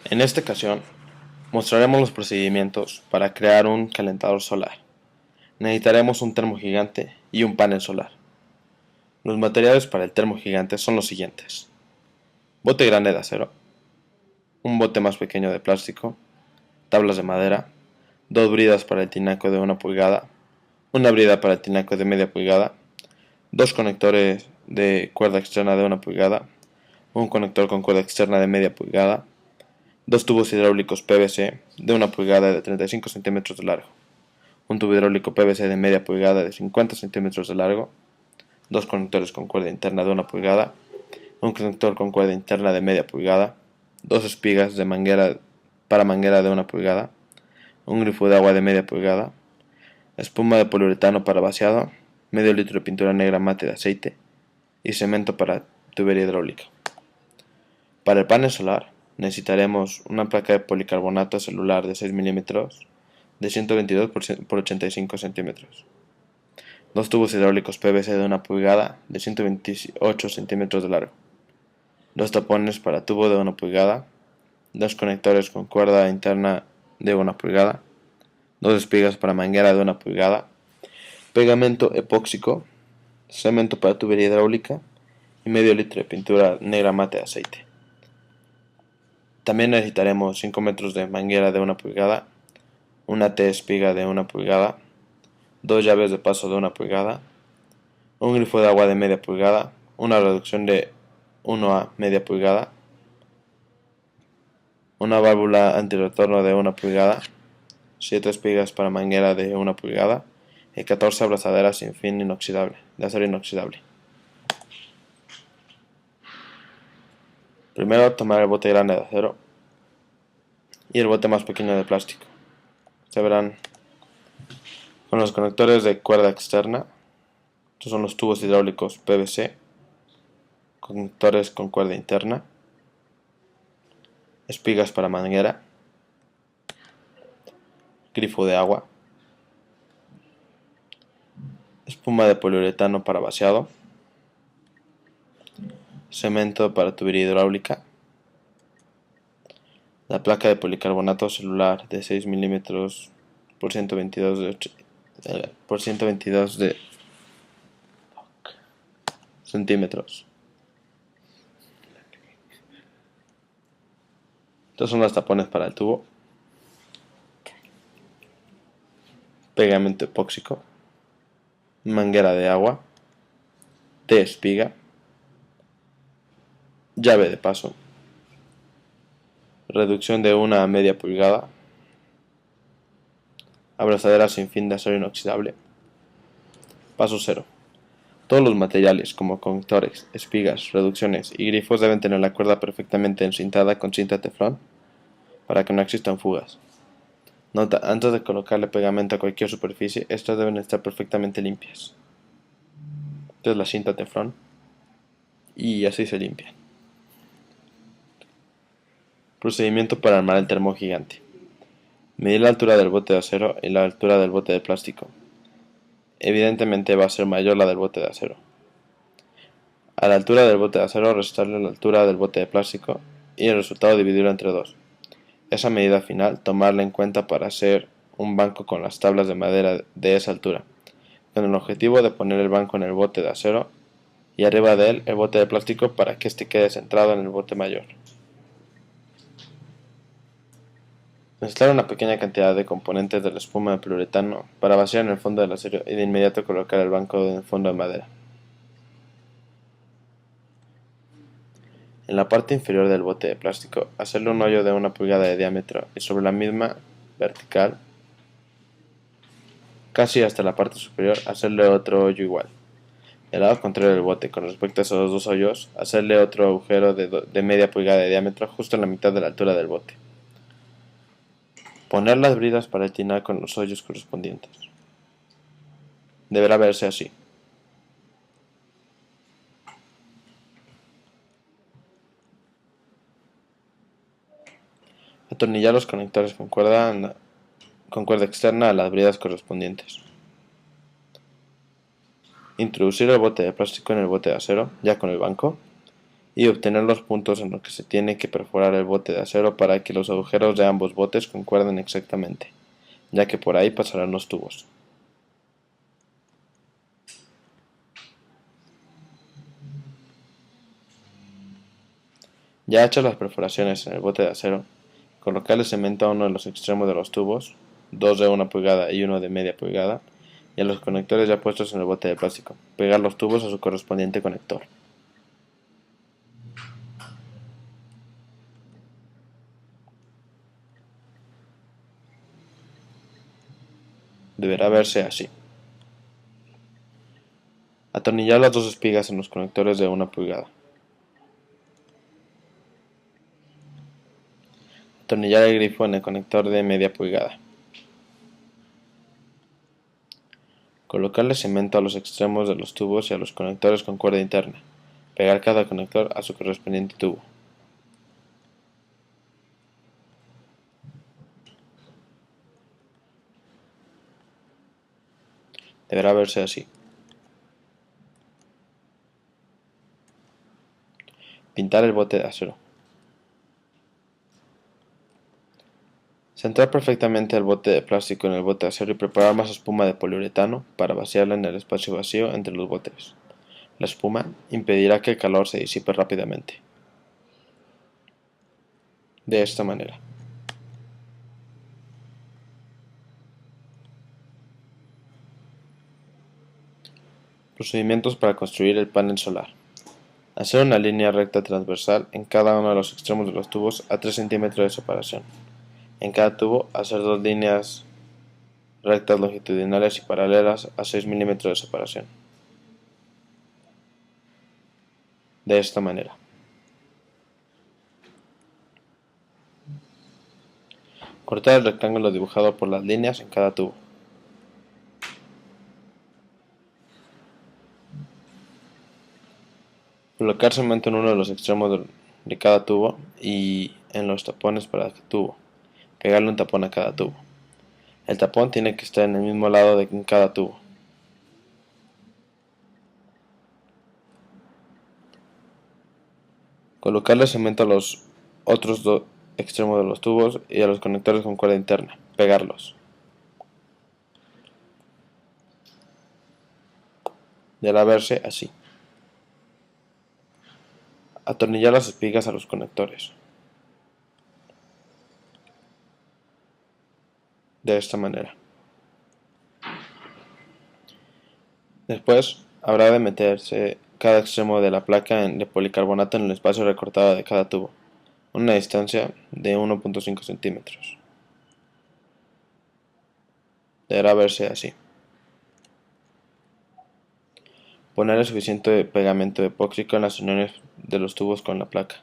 En esta ocasión, mostraremos los procedimientos para crear un calentador solar. Necesitaremos un termo gigante y un panel solar. Los materiales para el termo gigante son los siguientes: bote grande de acero, un bote más pequeño de plástico, tablas de madera, dos bridas para el tinaco de 1 pulgada, una brida para el tinaco de media pulgada, dos conectores de cuerda externa de 1 pulgada, un conector con cuerda externa de media pulgada, dos tubos hidráulicos PVC de 1 pulgada de 35 centímetros de largo, un tubo hidráulico PVC de media pulgada de 50 centímetros de largo, dos conectores con cuerda interna de 1 pulgada, un conector con cuerda interna de media pulgada, dos espigas de manguera para manguera de 1 pulgada, un grifo de agua de media pulgada, espuma de poliuretano para vaciado, medio litro de pintura negra mate de aceite y cemento para tubería hidráulica. Para el panel solar necesitaremos una placa de policarbonato celular de 6 milímetros de 122 por 85 centímetros, dos tubos hidráulicos PVC de 1 pulgada de 128 centímetros de largo, dos tapones para tubo de 1 pulgada, dos conectores con cuerda interna de 1 pulgada, dos espigas para manguera de 1 pulgada, pegamento epóxico, cemento para tubería hidráulica y medio litro de pintura negra mate de aceite. También necesitaremos 5 metros de manguera de 1 pulgada, una T-espiga de 1 pulgada, dos llaves de paso de 1 pulgada, un grifo de agua de media pulgada, una reducción de 1 a media pulgada, una válvula antirretorno de 1 pulgada, 7 espigas para manguera de 1 pulgada y 14 abrazaderas sin fin de acero inoxidable. Primero tomar el bote grande de acero y el bote más pequeño de plástico. Se verán con los conectores de cuerda externa. Estos son los tubos hidráulicos PVC, conectores con cuerda interna, espigas para manguera, grifo de agua, espuma de poliuretano para vaciado, cemento para tubería hidráulica, la placa de policarbonato celular de 6 milímetros por 122 de centímetros. Estos son los tapones para el tubo, pegamento epóxico, manguera de agua, T-espiga, llave de paso, reducción de 1 a media pulgada, abrazadera sin fin de acero inoxidable. Paso 0. Todos los materiales como conectores, espigas, reducciones y grifos deben tener la cuerda perfectamente encintada con cinta teflón para que no existan fugas. Nota: antes de colocarle pegamento a cualquier superficie, estas deben estar perfectamente limpias. Esta es la cinta teflón y así se limpia. Procedimiento para armar el termo gigante. Medir la altura del bote de acero y la altura del bote de plástico. Evidentemente va a ser mayor la del bote de acero. A la altura del bote de acero restarle la altura del bote de plástico y el resultado dividirlo entre 2. Esa medida final tomarla en cuenta para hacer un banco con las tablas de madera de esa altura, con el objetivo de poner el banco en el bote de acero y arriba de él el bote de plástico para que éste quede centrado en el bote mayor. Mezclar una pequeña cantidad de componentes de la espuma de poliuretano para vaciar en el fondo del acero y de inmediato colocar el banco en el fondo de madera. En la parte inferior del bote de plástico, hacerle un hoyo de 1 pulgada de diámetro y sobre la misma vertical, casi hasta la parte superior, hacerle otro hoyo igual. Del lado contrario del bote, con respecto a esos dos hoyos, hacerle otro agujero de media pulgada de diámetro justo en la mitad de la altura del bote. Poner las bridas para el tinaco en los hoyos correspondientes. Deberá verse así. Atornillar los conectores con cuerda externa a las bridas correspondientes. Introducir el bote de plástico en el bote de acero, ya con el banco, y obtener los puntos en los que se tiene que perforar el bote de acero para que los agujeros de ambos botes concuerden exactamente, ya que por ahí pasarán los tubos. Ya hechas las perforaciones en el bote de acero, colocar el cemento a uno de los extremos de los tubos, dos de 1 pulgada y uno de media pulgada, y a los conectores ya puestos en el bote de plástico, pegar los tubos a su correspondiente conector. Deberá verse así. Atornillar las dos espigas en los conectores de 1 pulgada. Atornillar el grifo en el conector de media pulgada. Colocarle cemento a los extremos de los tubos y a los conectores con cuerda interna. Pegar cada conector a su correspondiente tubo. Deberá verse así. Pintar el bote de acero. Centrar perfectamente el bote de plástico en el bote de acero y preparar más espuma de poliuretano para vaciarla en el espacio vacío entre los botes. La espuma impedirá que el calor se disipe rápidamente. De esta manera. Procedimientos para construir el panel solar. Hacer una línea recta transversal en cada uno de los extremos de los tubos a 3 centímetros de separación. En cada tubo, hacer dos líneas rectas longitudinales y paralelas a 6 milímetros de separación. De esta manera. Cortar el rectángulo dibujado por las líneas en cada tubo. Colocar cemento en uno de los extremos de cada tubo y en los tapones para el tubo. Pegarle un tapón a cada tubo. El tapón tiene que estar en el mismo lado de en cada tubo. Colocarle cemento a los otros dos extremos de los tubos y a los conectores con cuerda interna. Pegarlos. Deberá verse así. Atornillar las espigas a los conectores. De esta manera. Después habrá de meterse cada extremo de la placa de policarbonato en el espacio recortado de cada tubo, una distancia de 1.5 centímetros. Deberá verse así. Poner el suficiente pegamento epóxico en las uniones de los tubos con la placa.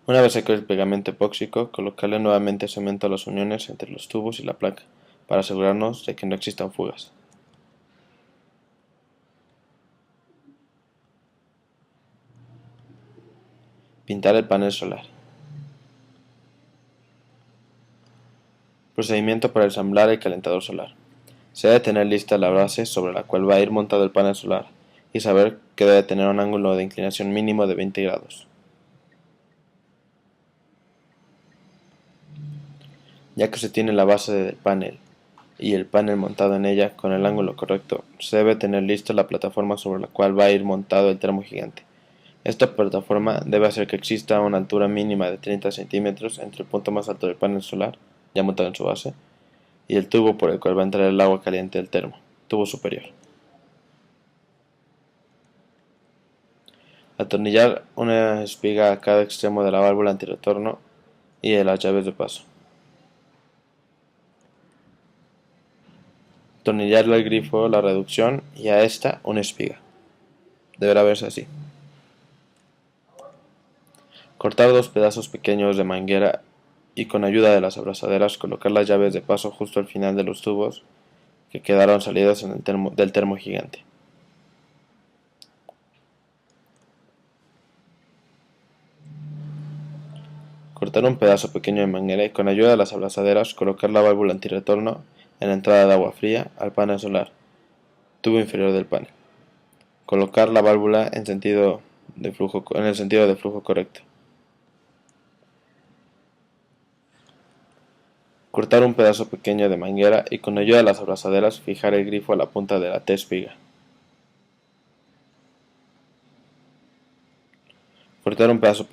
Una vez seco el pegamento epóxico, colocarle nuevamente cemento a las uniones entre los tubos y la placa, para asegurarnos de que no existan fugas. Pintar el panel solar. Procedimiento para ensamblar el calentador solar. Se debe tener lista la base sobre la cual va a ir montado el panel solar y saber que debe tener un ángulo de inclinación mínimo de 20 grados. Ya que se tiene la base del panel y el panel montado en ella con el ángulo correcto, se debe tener lista la plataforma sobre la cual va a ir montado el termogigante. Esta plataforma debe hacer que exista una altura mínima de 30 centímetros entre el punto más alto del panel solar, ya montado en su base, y el tubo por el cual va a entrar el agua caliente del termo, tubo superior. Atornillar una espiga a cada extremo de la válvula antirretorno y de las llaves de paso. Atornillarle al grifo la reducción y a esta una espiga. Deberá verse así. Cortar dos pedazos pequeños de manguera y con ayuda de las abrazaderas colocar las llaves de paso justo al final de los tubos que quedaron salidos del termo gigante. Cortar un pedazo pequeño de manguera y con ayuda de las abrazaderas colocar la válvula antirretorno en la entrada de agua fría al panel solar tubo inferior del panel. Colocar la válvula en el sentido de flujo correcto. Cortar un pedazo pequeño de manguera y con ayuda de las abrazaderas fijar el grifo a la punta de la T-espiga. Cortar un pedazo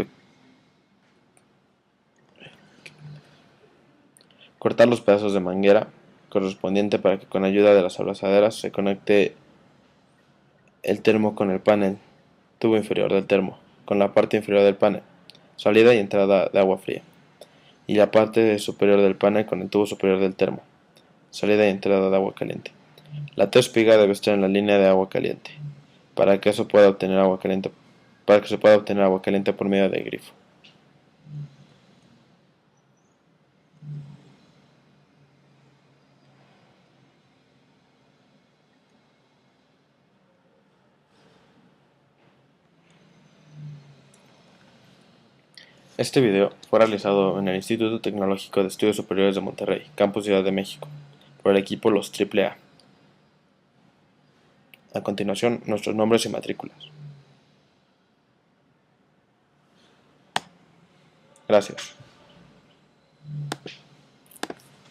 Cortar los pedazos de manguera correspondiente para que con ayuda de las abrazaderas se conecte el termo con el panel, tubo inferior del termo, con la parte inferior del panel, salida y entrada de agua fría, y la parte superior del panel con el tubo superior del termo, salida y entrada de agua caliente. La T-espiga debe estar en la línea de agua caliente, para que se pueda obtener agua caliente por medio del grifo. Este video fue realizado en el Instituto Tecnológico de Estudios Superiores de Monterrey, Campus Ciudad de México, por el equipo Los AAA. A continuación, nuestros nombres y matrículas. Gracias.